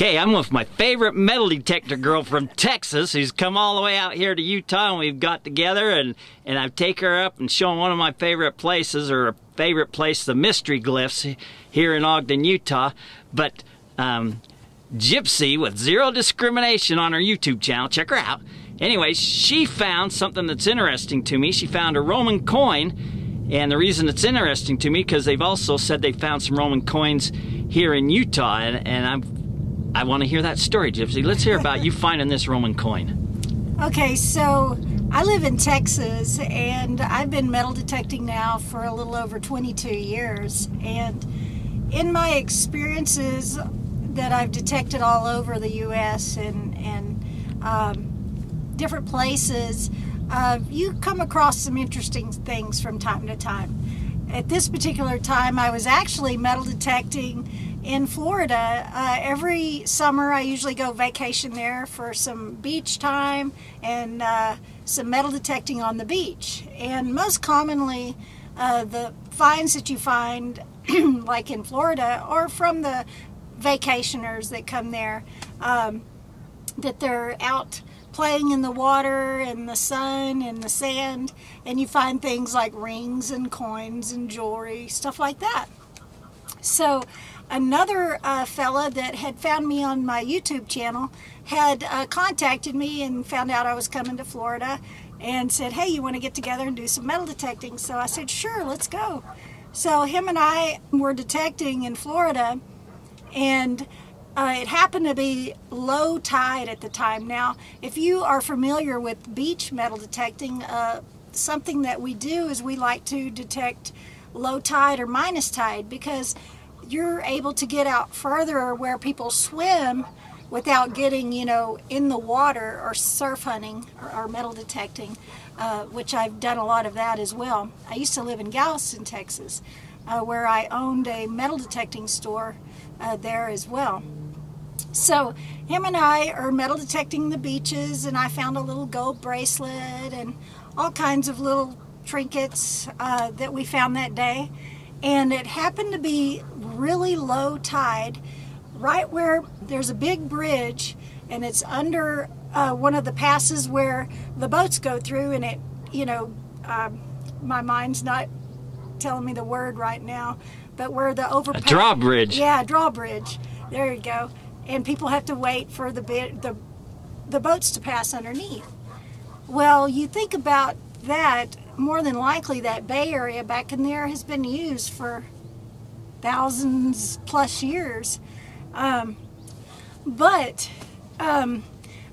Okay, I'm with my favorite metal detector girl from Texas who's come all the way out here to Utah, and we've got together and I've taken her up and shown one of my favorite places, or a favorite place, the mystery glyphs here in Ogden, Utah. But Gypsy, with Zero Discrimination on her YouTube channel, check her out. Anyway, she found something that's interesting to me. She found a Roman coin, and the reason it's interesting to me because they've also said they found some Roman coins here in Utah, and I want to hear that story, Gypsy. Let's hear about you finding this Roman coin. Okay, so I live in Texas, and I've been metal detecting now for a little over 22 years. And in my experiences that I've detected all over the U.S. and different places, you come across some interesting things from time to time. At this particular time, I was actually metal detecting in Florida. Every summer I usually go vacation there for some beach time and some metal detecting on the beach. And most commonly the finds that you find like in Florida are from the vacationers that come there, that they're out playing in the water and the sun and the sand, and you find things like rings and coins and jewelry, stuff like that. So another fella that had found me on my YouTube channel had contacted me and found out I was coming to Florida and said, hey, you want to get together and do some metal detecting? So I said, sure, let's go. So him and I were detecting in Florida, and it happened to be low tide at the time. Now, if you are familiar with beach metal detecting, something that we do is we like to detect low tide or minus tide, because you're able to get out further where people swim without getting, you know, in the water, or surf hunting or metal detecting, which I've done a lot of that as well. I used to live in Galveston, Texas, where I owned a metal detecting store there as well. So him and I are metal detecting the beaches, and I found a little gold bracelet and all kinds of little trinkets that we found that day. And it happened to be really low tide right where there's a big bridge, and it's under one of the passes where the boats go through, and it, you know, my mind's not telling me the word right now, but where the overpass. A drawbridge. Yeah, drawbridge. There you go. And people have to wait for the boats to pass underneath. Well, you think about that, more than likely that bay area back in there has been used for thousands plus years. But I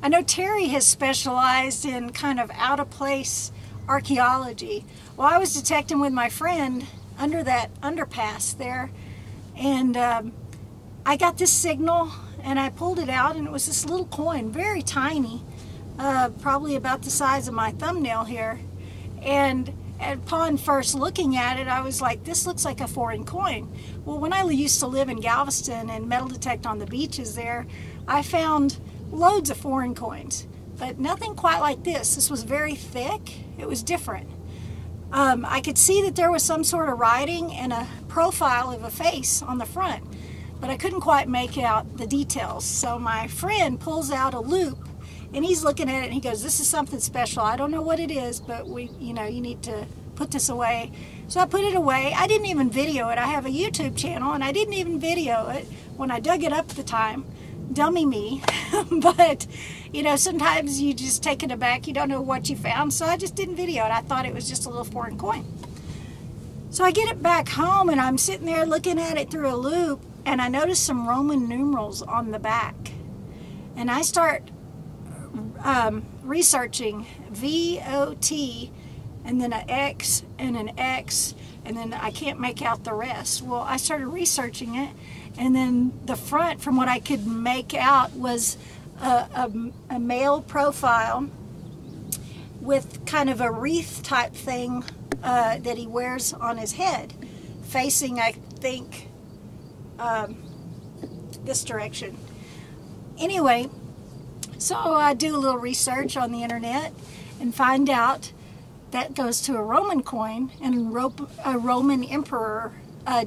know Terry has specialized in kind of out-of-place archaeology. Well, I was detecting with my friend under that underpass there, and I got this signal, and I pulled it out, and it was this little coin, very tiny, probably about the size of my thumbnail here. And upon first looking at it, I was like, this looks like a foreign coin. Well, when I used to live in Galveston and metal detect on the beaches there, I found loads of foreign coins, but nothing quite like this. This was very thick. It was different. I could see that there was some sort of writing and a profile of a face on the front, but I couldn't quite make out the details. So my friend pulls out a loop, and he's looking at it, and he goes, this is something special. I don't know what it is, but you need to put this away. So I put it away. I didn't even video it. I have a YouTube channel, and I didn't even video it when I dug it up at the time. Dummy me. But, you know, sometimes you just take it aback. You don't know what you found, so I just didn't video it. I thought it was just a little foreign coin. So I get it back home, and I'm sitting there looking at it through a loop, and I notice some Roman numerals on the back. And I start researching VOT, and then an X and an X, and then I can't make out the rest. Well, I started researching it, and then the front, from what I could make out, was a male profile with kind of a wreath type thing that he wears on his head, facing, I think, this direction. Anyway, so I do a little research on the internet and find out that goes to a Roman coin and a Roman emperor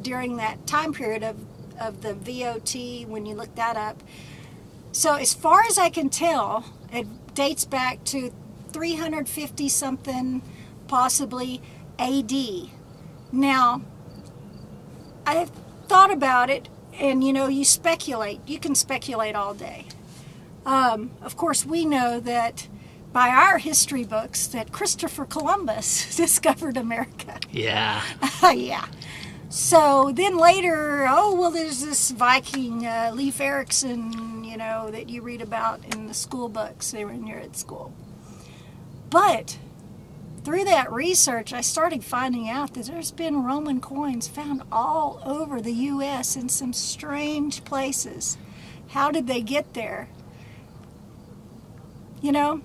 during that time period of the VOT, when you look that up. So as far as I can tell, it dates back to 350 something, possibly AD. Now, I thought about it, and you know, you speculate. You can speculate all day. Of course, we know that by our history books that Christopher Columbus discovered America. Yeah. Yeah. So then later, oh, well, there's this Viking, Leif Erikson, you know, that you read about in the school books when you're at school. But through that research, I started finding out that there's been Roman coins found all over the U.S. in some strange places. How did they get there? You know?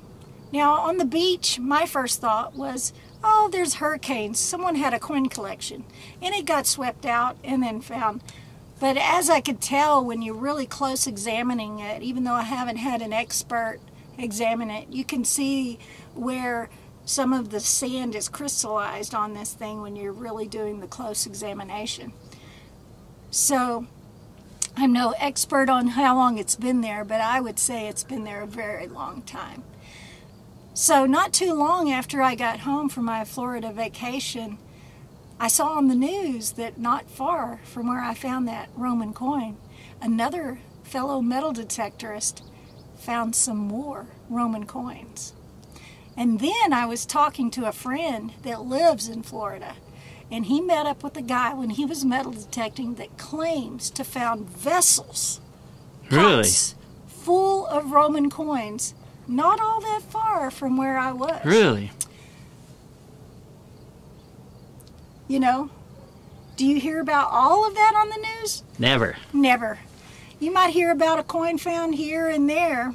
Now, on the beach, my first thought was, oh, there's hurricanes. Someone had a coin collection, and it got swept out and then found. But as I could tell when you're really close examining it, even though I haven't had an expert examine it, you can see where some of the sand is crystallized on this thing when you're really doing the close examination. So I'm no expert on how long it's been there, but I would say it's been there a very long time. So not too long after I got home from my Florida vacation, I saw on the news that not far from where I found that Roman coin, another fellow metal detectorist found some more Roman coins. And then I was talking to a friend that lives in Florida, and he met up with a guy when he was metal detecting that claims to found vessels, Really? pots, full of Roman coins, not all that far from where I was. Really? You know, do you hear about all of that on the news? Never. Never. You might hear about a coin found here and there.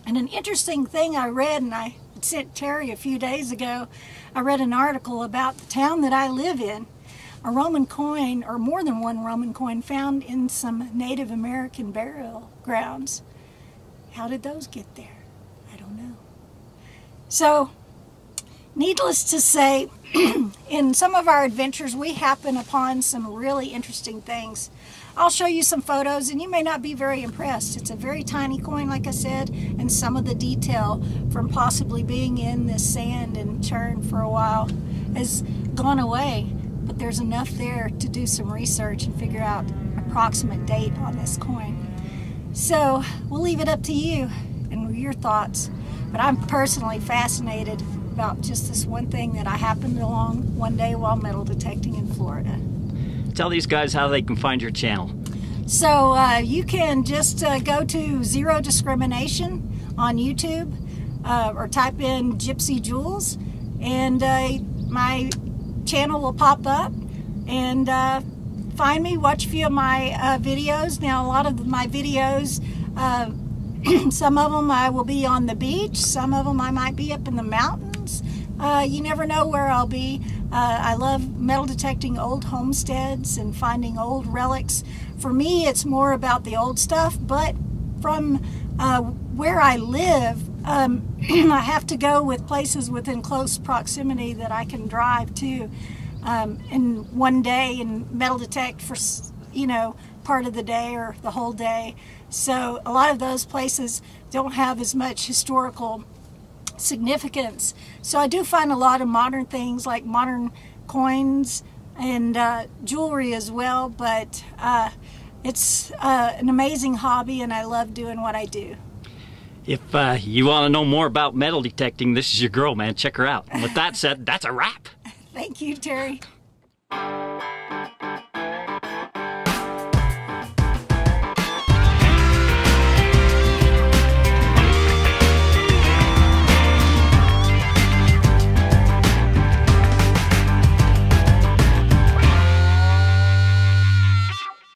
And an interesting thing I read, and I sent Terry a few days ago, I read an article about the town that I live in. A Roman coin, or more than one Roman coin, found in some Native American burial grounds. How did those get there? I don't know. So, needless to say, in some of our adventures, we happen upon some really interesting things. I'll show you some photos, and you may not be very impressed. It's a very tiny coin, like I said, and some of the detail from possibly being in this sand and churn for a while has gone away. But there's enough there to do some research and figure out approximate date on this coin. So we'll leave it up to you and your thoughts. But I'm personally fascinated about just this one thing that I happened along one day while metal detecting in Florida. Tell these guys how they can find your channel. So you can just go to Zero Discrimination on YouTube or type in Gypsy Jewels, and my channel will pop up, and find me, watch a few of my videos. Now, a lot of my videos, some of them I will be on the beach, some of them I might be up in the mountains. You never know where I'll be. I love metal detecting old homesteads and finding old relics. For me, it's more about the old stuff, but from where I live, I have to go with places within close proximity that I can drive to in one day and metal detect for, you know, part of the day or the whole day. So a lot of those places don't have as much historical significance. So I do find a lot of modern things, like modern coins and jewelry as well, but it's an amazing hobby, and I love doing what I do. If you want to know more about metal detecting, this is your girl, man. Check her out. And with that said, that's a wrap. Thank you, Terry.